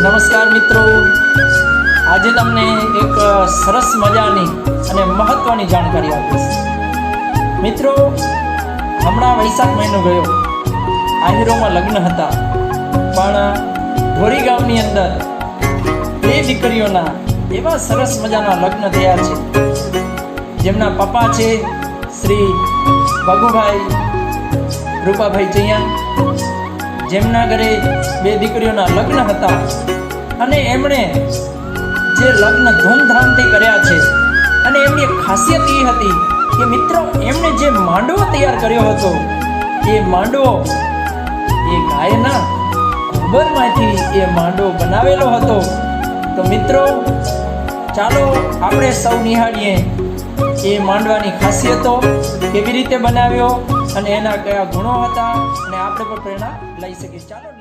નમસ્કાર મિત્રો, આજે તમને એક સરસ મજાની અને મહત્વની જાણકારી આપીશ. મિત્રો, હમણાં વૈશાખ મહિનો ગયો, આહિરોમાં લગ્ન હતા, પણ ધોરી ગામની અંદર બે દીકરીઓના એવા સરસ મજાના લગ્ન થયા છે. જેમના પપ્પા છે શ્રી ભગુભાઈ રૂપાભાઈ ચૈયાન, જેમના ઘરે બે દીકરીઓના લગ્ન હતા અને એમણે જે લગ્ન ધૂમધામથી કર્યા છે. અને એમની એક ખાસિયત એ હતી કે મિત્રો, એમણે જે માંડવો તૈયાર કર્યો હતો, એ માંડવો એ ગાયના ગોબરમાંથી એ માંડવો બનાવેલો હતો. તો મિત્રો, ચાલો આપણે સૌ નિહાળીએ એ માંડવાની ખાસિયતો, કેવી રીતે બનાવ્યો અને એના કયા ગુણો હતા, અને આપણે પણ પ્રેરણા લઈ શકીએ. ચાલો.